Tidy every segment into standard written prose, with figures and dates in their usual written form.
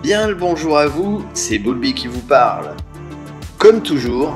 Bien le bonjour à vous, c'est Bulby qui vous parle. Comme toujours,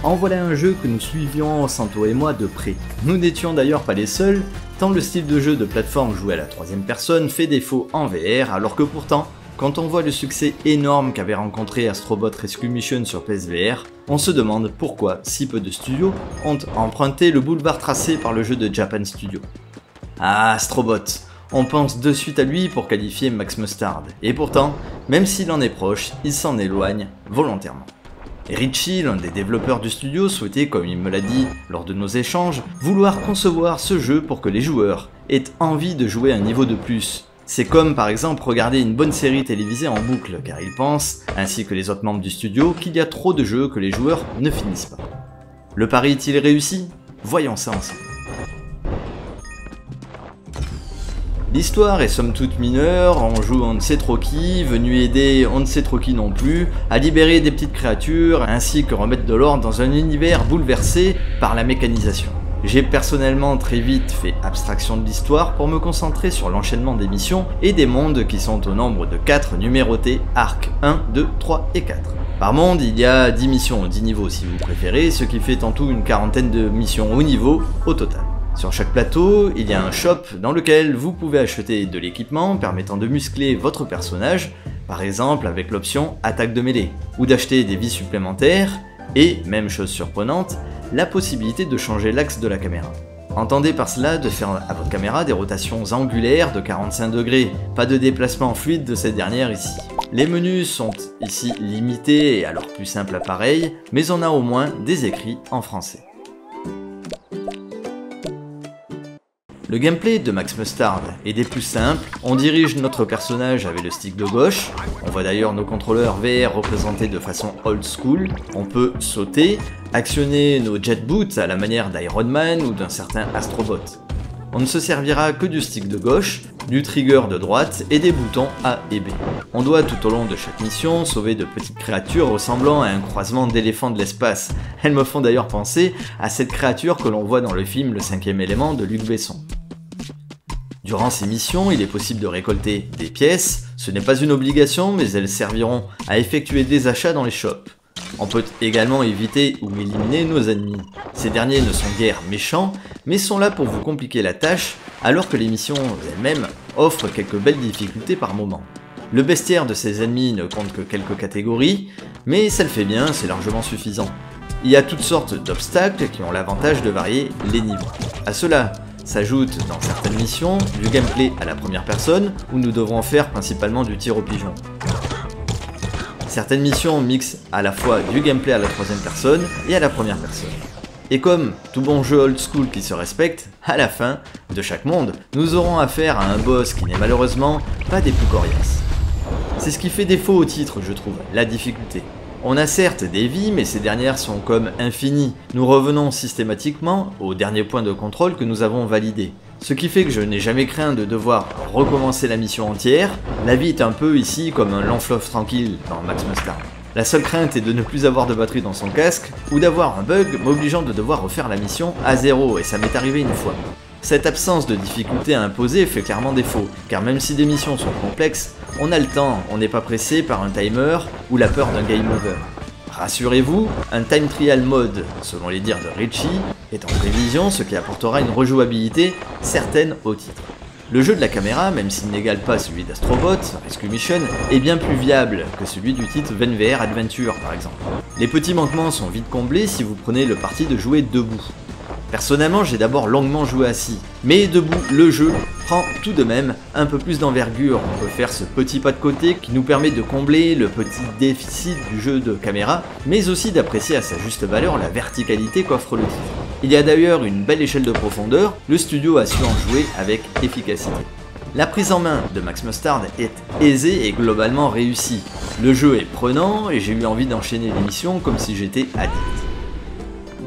en voilà un jeu que nous suivions, Santo et moi, de près. Nous n'étions d'ailleurs pas les seuls, tant le style de jeu de plateforme joué à la troisième personne fait défaut en VR, alors que pourtant, quand on voit le succès énorme qu'avait rencontré Astrobot Rescue Mission sur PSVR, on se demande pourquoi si peu de studios ont emprunté le boulevard tracé par le jeu de Japan Studio. Ah, Astrobot, on pense de suite à lui pour qualifier Max Mustard, et pourtant, même s'il en est proche, il s'en éloigne volontairement. Richie, l'un des développeurs du studio, souhaitait, comme il me l'a dit lors de nos échanges, vouloir concevoir ce jeu pour que les joueurs aient envie de jouer un niveau de plus. C'est comme par exemple regarder une bonne série télévisée en boucle, car il pense, ainsi que les autres membres du studio, qu'il y a trop de jeux que les joueurs ne finissent pas. Le pari est-il réussi? Voyons ça ensemble. L'histoire est somme toute mineure, on joue on ne sait trop qui, venu aider on ne sait trop qui non plus, à libérer des petites créatures, ainsi que remettre de l'ordre dans un univers bouleversé par la mécanisation. J'ai personnellement très vite fait abstraction de l'histoire pour me concentrer sur l'enchaînement des missions et des mondes qui sont au nombre de 4 numérotés, arcs 1, 2, 3 et 4. Par monde, il y a 10 missions, 10 niveaux si vous préférez, ce qui fait en tout une quarantaine de missions au niveau au total. Sur chaque plateau, il y a un shop dans lequel vous pouvez acheter de l'équipement permettant de muscler votre personnage, par exemple avec l'option attaque de mêlée, ou d'acheter des vies supplémentaires, et, même chose surprenante, la possibilité de changer l'axe de la caméra. Entendez par cela de faire à votre caméra des rotations angulaires de 45 degrés, pas de déplacement fluide de cette dernière ici. Les menus sont ici limités et alors plus simple à pareil, mais on a au moins des écrits en français. Le gameplay de Max Mustard est des plus simples, on dirige notre personnage avec le stick de gauche, on voit d'ailleurs nos contrôleurs VR représentés de façon old school, on peut sauter, actionner nos jet boots à la manière d'Iron Man ou d'un certain Astrobot. On ne se servira que du stick de gauche, du trigger de droite et des boutons A et B. On doit tout au long de chaque mission sauver de petites créatures ressemblant à un croisement d'éléphants de l'espace. Elles me font d'ailleurs penser à cette créature que l'on voit dans le film Le 5e élément de Luc Besson. Durant ces missions, il est possible de récolter des pièces, ce n'est pas une obligation mais elles serviront à effectuer des achats dans les shops. On peut également éviter ou éliminer nos ennemis. Ces derniers ne sont guère méchants, mais sont là pour vous compliquer la tâche, alors que les missions elles-mêmes offrent quelques belles difficultés par moment. Le bestiaire de ces ennemis ne compte que quelques catégories, mais ça le fait bien, c'est largement suffisant. Il y a toutes sortes d'obstacles qui ont l'avantage de varier les niveaux. À cela s'ajoute dans certaines missions du gameplay à la première personne, où nous devrons faire principalement du tir au pigeon. Certaines missions mixent à la fois du gameplay à la troisième personne et à la première personne. Et comme tout bon jeu old school qui se respecte, à la fin de chaque monde, nous aurons affaire à un boss qui n'est malheureusement pas des plus coriaces. C'est ce qui fait défaut au titre, je trouve, la difficulté. On a certes des vies, mais ces dernières sont comme infinies. Nous revenons systématiquement au dernier point de contrôle que nous avons validé. Ce qui fait que je n'ai jamais craint de devoir recommencer la mission entière. La vie est un peu ici comme un long fleuve tranquille dans Max Mustard. La seule crainte est de ne plus avoir de batterie dans son casque, ou d'avoir un bug m'obligeant de devoir refaire la mission à zéro, et ça m'est arrivé une fois. Cette absence de difficulté à imposer fait clairement défaut, car même si des missions sont complexes, on a le temps, on n'est pas pressé par un timer ou la peur d'un game over. Rassurez-vous, un time trial mode, selon les dires de Richie, est en prévision, ce qui apportera une rejouabilité certaine au titre. Le jeu de la caméra, même s'il n'égale pas celui d'Astrobot, Rescue Mission, est bien plus viable que celui du titre VenVR Adventure par exemple. Les petits manquements sont vite comblés si vous prenez le parti de jouer debout. Personnellement, j'ai d'abord longuement joué assis, mais debout, le jeu prend tout de même un peu plus d'envergure. On peut faire ce petit pas de côté qui nous permet de combler le petit déficit du jeu de caméra, mais aussi d'apprécier à sa juste valeur la verticalité qu'offre le titre. Il y a d'ailleurs une belle échelle de profondeur, le studio a su en jouer avec efficacité. La prise en main de Max Mustard est aisée et globalement réussie. Le jeu est prenant et j'ai eu envie d'enchaîner les missions comme si j'étais addict.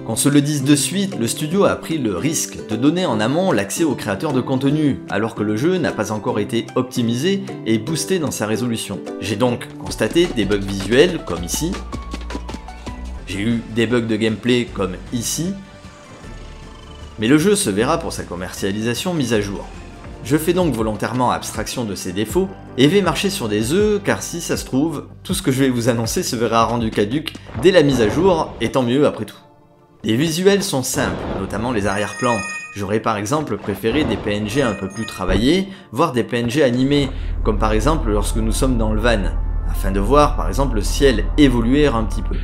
Qu'on se le dise de suite, le studio a pris le risque de donner en amont l'accès aux créateurs de contenu, alors que le jeu n'a pas encore été optimisé et boosté dans sa résolution. J'ai donc constaté des bugs visuels, comme ici. J'ai eu des bugs de gameplay, comme ici. Mais le jeu se verra pour sa commercialisation mise à jour. Je fais donc volontairement abstraction de ces défauts et vais marcher sur des œufs car si ça se trouve, tout ce que je vais vous annoncer se verra rendu caduc dès la mise à jour et tant mieux après tout. Les visuels sont simples, notamment les arrière-plans. J'aurais par exemple préféré des PNG un peu plus travaillés, voire des PNG animés, comme par exemple lorsque nous sommes dans le van, afin de voir par exemple le ciel évoluer un petit peu.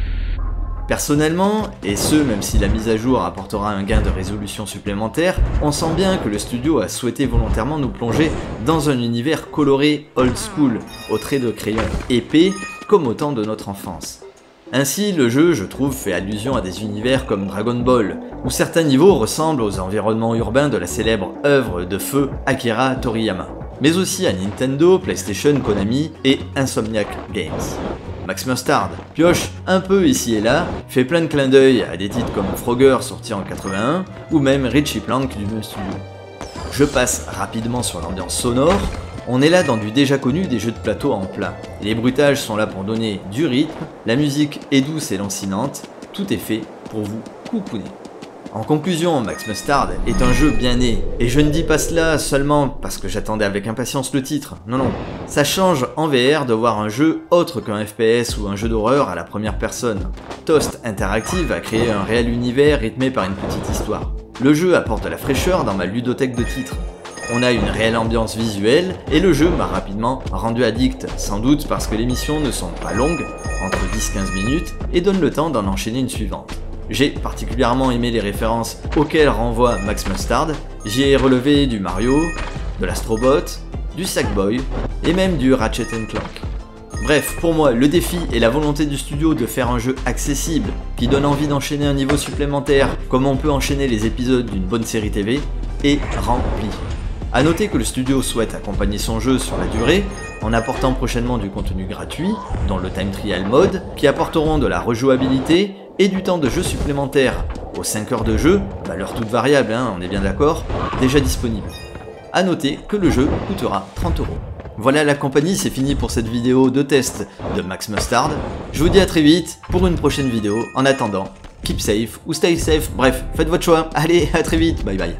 Personnellement, et ce même si la mise à jour apportera un gain de résolution supplémentaire, on sent bien que le studio a souhaité volontairement nous plonger dans un univers coloré old school, aux traits de crayon épais, comme au temps de notre enfance. Ainsi, le jeu, je trouve, fait allusion à des univers comme Dragon Ball, où certains niveaux ressemblent aux environnements urbains de la célèbre œuvre de feu Akira Toriyama, mais aussi à Nintendo, PlayStation, Konami et Insomniac Games. Max Mustard pioche un peu ici et là, fait plein de clins d'œil à des titres comme Frogger sorti en 81, ou même Richie Plank du même studio. Je passe rapidement sur l'ambiance sonore. On est là dans du déjà connu des jeux de plateau en plat. Les bruitages sont là pour donner du rythme, la musique est douce et lancinante, tout est fait pour vous coucouner. En conclusion, Max Mustard est un jeu bien né, et je ne dis pas cela seulement parce que j'attendais avec impatience le titre, non. Ça change en VR de voir un jeu autre qu'un FPS ou un jeu d'horreur à la première personne. Toast Interactive a créé un réel univers rythmé par une petite histoire. Le jeu apporte de la fraîcheur dans ma ludothèque de titres. On a une réelle ambiance visuelle et le jeu m'a rapidement rendu addict, sans doute parce que les missions ne sont pas longues, entre 10-15 minutes, et donnent le temps d'en enchaîner une suivante. J'ai particulièrement aimé les références auxquelles renvoie Max Mustard, j'y ai relevé du Mario, de l'Astrobot, du Sackboy et même du Ratchet & Clank. Bref, pour moi, le défi et la volonté du studio de faire un jeu accessible, qui donne envie d'enchaîner un niveau supplémentaire comme on peut enchaîner les épisodes d'une bonne série TV, est rempli. A noter que le studio souhaite accompagner son jeu sur la durée en apportant prochainement du contenu gratuit, dont le Time Trial Mode, qui apporteront de la rejouabilité et du temps de jeu supplémentaire aux 5 heures de jeu, valeur toute variable, on est bien d'accord, déjà disponible. A noter que le jeu coûtera 30 €. Voilà la compagnie, c'est fini pour cette vidéo de test de Max Mustard. Je vous dis à très vite pour une prochaine vidéo. En attendant, keep safe ou stay safe, bref, faites votre choix. Allez, à très vite, bye bye.